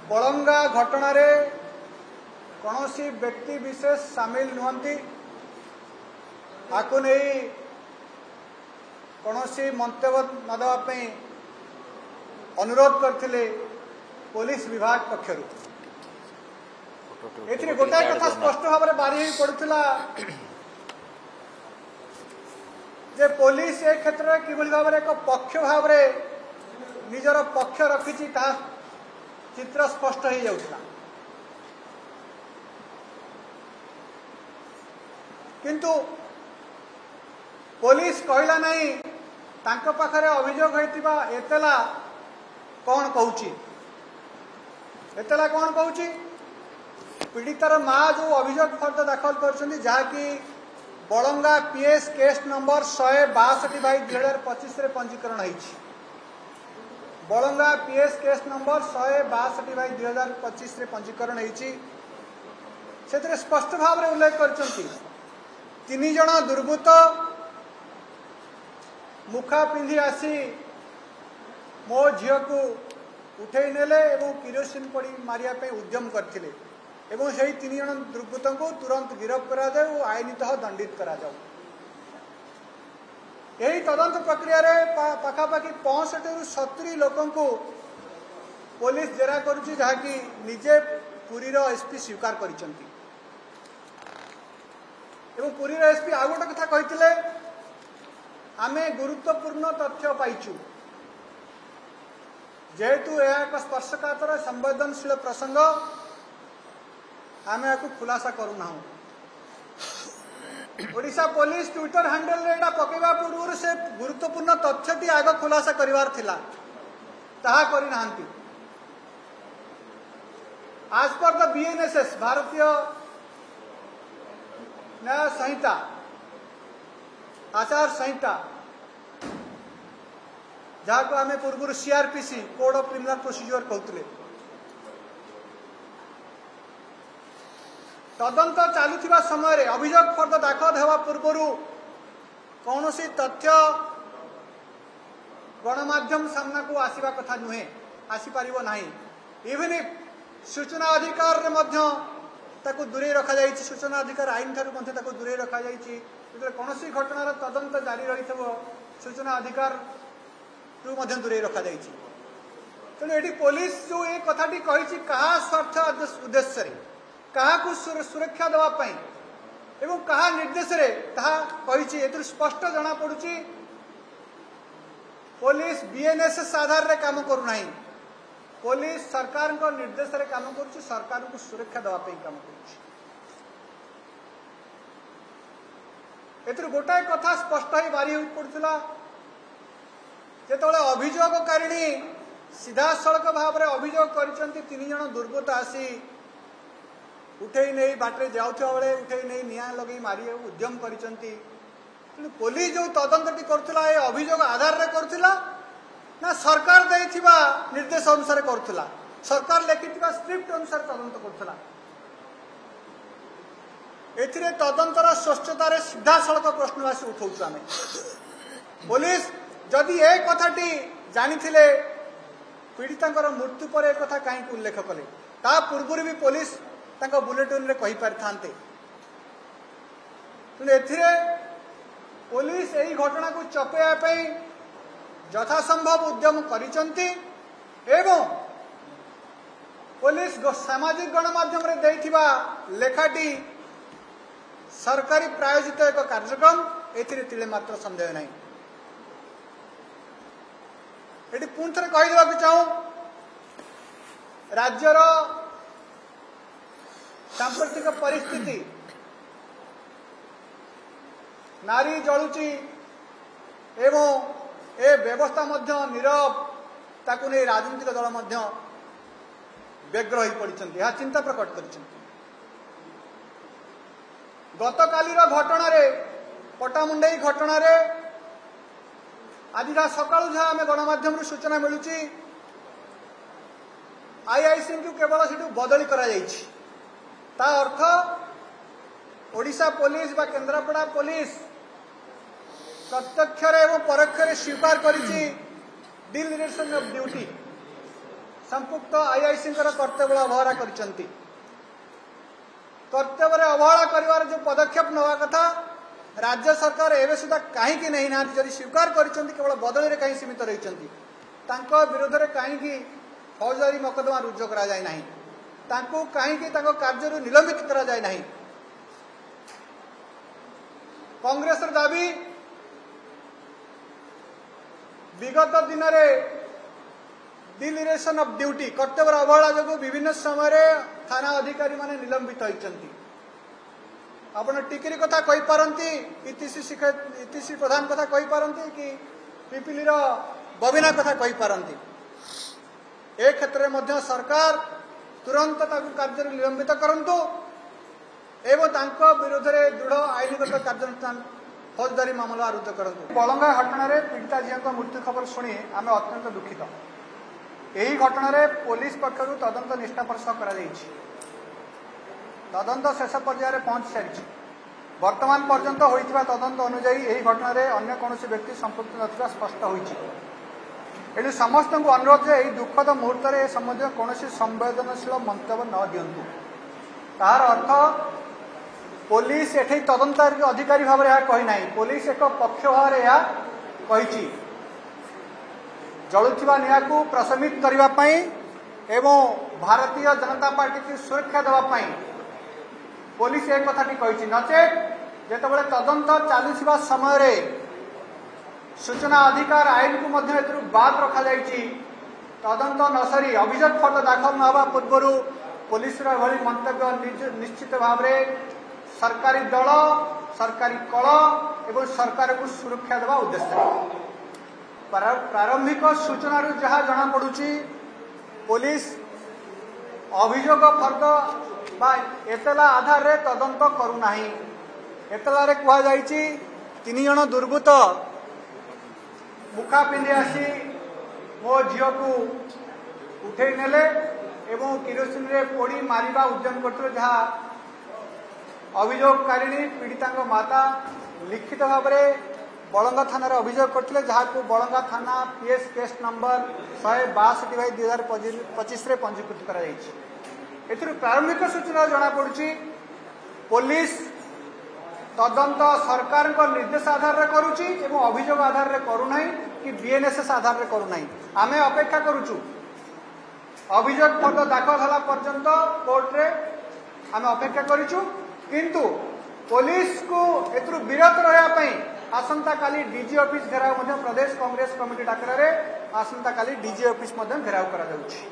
बलंगा घटना रे कौनसी व्यक्ति विशेष सामिल नुहंती आपको नहीं कौनसी मंतव्य न देवाई अनुरोध करथिले पुलिस विभाग पक्षर ए गोटाए कथा स्पष्ट भाव में बारी पड़ूला जे पुलिस ए क्षेत्र में किभली भाव में एक पक्ष भाव में निजर पक्ष रखी चित्र स्पष्ट हो जाउथला किंतु पुलिस कहला नहीं तांको पाखरे अभियोग होइतिबा एतला कौन कहूची एतला कौन कहूची पीड़ितार माँ जो अभियोग फर्द दाखल कर जहाँकि बलंगा पीएस केस नंबर 162/2025 रे पंजीकरण होइछि बलंगा पीएस केस नंबर 162/2025 रे पंजीकरण होइछि सेतरे स्पष्ट भाव में उल्लेख करछंती 3 जण दुर्बृत्त मुखा पिंधि आसी मो झील को उठे नेले एवं किरोसिन पड़ी मारिया पे उद्यम करथिले एवं से 3 जण दुर्बृत्त को तुरंत गिरफ्त करा जाए और आईनतः दंडित करा जाए यही तदंत प्रक्रिया रे पाखापाखि 65 रु 70 लोकों को पुलिस जेरा करुछि जहाँकि निजे पुरी रो एसपी स्वीकार करिसंती एवं पुरी रो एसपी आ गोटे कथा कहिथिले आमे गुरुत्वपूर्ण तथ्य पाइछु जेहेतु यह एक स्पर्शकातर संवेदनशील प्रसंग आमे आपको खुलासा करूना ओडिशा पुलिस ट्विटर हैंडल रे एटा पकेबा पूर्व से गुरुत्वपूर्ण तथ्यटी आग खुलासा करिवार थिला ताहा करि नाहंती आज पर द बीएनएसएस भारतीय न्याय संहिता आचार संहिता जहाँ को आम पूर्व CrPC code of criminal procedure कहते तदंत चलुवा समय अभियोग फर्द दाखल होगा पूर्व कौन सी तथ्य गणमाध्यम सामना को आसवा कथा नुहे आसीपर ना इवन सूचना अधिकार रे मध्य ताकू दूरे रखा जाइए सूचना अधिकार आईन ठारू दूरे रखा जाइए कौन सी घटनार तदंत जारी रही सूचना अधिकार दूरे रखा जाइए तेणु ये पुलिस जो ये कथाटी कही क्या स्वार्थ उद्देश्य क्या सुरक्षा देवाई एवं क्या निर्देश कही स्पष्ट जना पड़ी पुलिस बीएनएसएस आधार रे काम करूना पुलिस सरकार निर्देश रे काम कर सरकार को सुरक्षा देवाई काम कर गोटाए कथा स्पष्ट ही बारी पड़ता जो अभियोगकारिणी सीधा सड़क भाव में अभियोग कर 3 जण दुर्बृत्त आसी उठे नहीं बाटे जाऊा बेले उठे नहीं निआ लगे मारे उद्यम कर पुलिस जो तदंत करुला अभियोग आधार रे करुला ना सरकार देथिबा निर्देश अनुसार करुला सरकार लिखिथिबा स्क्रिप्ट अनुसार तदंत करुला एथिरे तदंतर स्पष्टतार सीधा सड़क प्रश्नवासी उठाऊँ आम पुलिस जदि ए कथाटी जानी पीड़िता मृत्यु पर एक कथा कहीं उल्लेख कले ता पूर्व भी पुलिस तांको बुलेटिन रे कहि पारथांते एथिरे पुलिस यही घटना को चपेया यथासंभव उद्यम करिसंती एवं पुलिस सामाजिक गणमाध्यम रे देथिबा लेखाटी सरकारी प्रायोजित एक कार्यक्रम एथिरे तिले मात्र संदेह नहीं ये पुणी थे कहीदेक चाहूँ राज्यर सांप्रतिक परिस्थिति नारी जलुची एवं ए व्यवस्था मध्य नीरव ताकू नहीं राजनीतिक दल मध्य व्यग्र हो पड़ती यह चिंता प्रकट कर गतकालीर घटना रे पटामुंडई घटना रे आज सका जहाँ आम गणमाध्यम सूचना मिलूँ आईआईसी को केवल से बदली करा ता अर्थ ओडिशा पुलिस बा केन्द्रापड़ा पुलिस प्रत्यक्ष एवं परोक्ष स्वीकार कर डिलिगेशन ऑफ ड्यूटी संपुक्त आईआईसी कर्तव्य अवहेला करचंती। कर्तव्य अवहेला करिवार जो पदक्षेप नवा कथा राज्य सरकार एवं सुधा कहीं नहीं ना जदि स्वीकार करचंती केवल बदली रे कहीं सीमित रहिचंती तांको विरोध रे कहीं फौजदारी मकदमा रुजु करा जाय नाही तांको कहीं तांको कार्यरु निलंबित करा जाय नाही। कांग्रेस दाबी विगत दिन में डिलिरेशन ऑफ ड्यूटी कर्तव्य अवहेला जो विभिन्न समय थाना अधिकारी माने निलंबित होइचंती। आपण टिकरी कथा कहि पारंती इतिश्री प्रधान कथा कहि पारंती कि पिपिली रो बबिना कथा कहि पारंती। ए क्षेत्र में सरकार तुरंत ताकू कार्य निलंबित करंतु एवं तांको विरोध में दृढ़ आईनगत कार्यानुष्ठान फौजदारी मामला रुजु करंतु। बलंगा घटना रे पीड़िता झील मृत्यु खबर शुणी आम अत्यंत दुखित। यही घटना रे पुलिस पक्षर तदंत निष्ठापर करा जायछि। तदंत शेष पर्यायर पहुंच सारी वर्तमान पर्यंत होइथिबा तदंत अनुसार यही घटना रे अन्य कौनसी व्यक्ति संपृक्त नथिबा स्पष्ट होइछि। एणु समस्त को अनुरोध यही दुखद मुहूर्त में संबंधित कौन संवेदनशील मंतव्य न दिंतु। तार अर्थ पुलिस एठी तदंत अधिकारी भाव में कही ना पुलिस एक पक्ष भाव में कही जलुवा निआ को प्रशमित करने एवं भारतीय जनता पार्टी की सुरक्षा देवाई पुलिस एक कथाटी कही नचेत जितेबाला तदंत चलुवा समय सूचना अधिकार आईन को बाद रखा तदंत न सरी अभियोग फर्द दाखल नवा पूर्व पुलिस मंतव्य निश्चित भाव में सरकारी दल सरकारी कल एवं सरकार को सुरक्षा देवा उद्देश्य प्रारंभिक सूचना जहाँ जना पड़ुची पुलिस अभियोग फर्द बा एतला आधार रे तदंत करूना। एतलारे कहुई 3 जन दुर्बृत्त मुखा पिंधि आसी मो झील को उठे नेले एवं किरोसिन रे पोड़ी मारिबा उद्यम करते जहाँ अभियोगकारिणी पीड़िता माता लिखित भाव में बलंगा थाना अभियोग करते जहाँ को बलंगा थाना पीएस केस नंबर 162/2025 पंजीकृत कर प्रारंभिक सूचना जना पड़ी पुलिस तदंत सरकार निर्देश आधार रे करुची एवं अभियोग आधार रे करूना कि बीएनएसएस आधार रे करूना। आमे अपेक्षा करुचु अभियोग फर्द दाखल होला पर्यंत कोर्ट रे आमे अपेक्षा करिचु किंतु पुलिस को एतरु विरत रहया पई आसंता काली डीजी ऑफिस घेराव प्रदेश कांग्रेस कमिटी डाकरा रे आसंता काली डीजी ऑफिस घेराव करा जाउछि।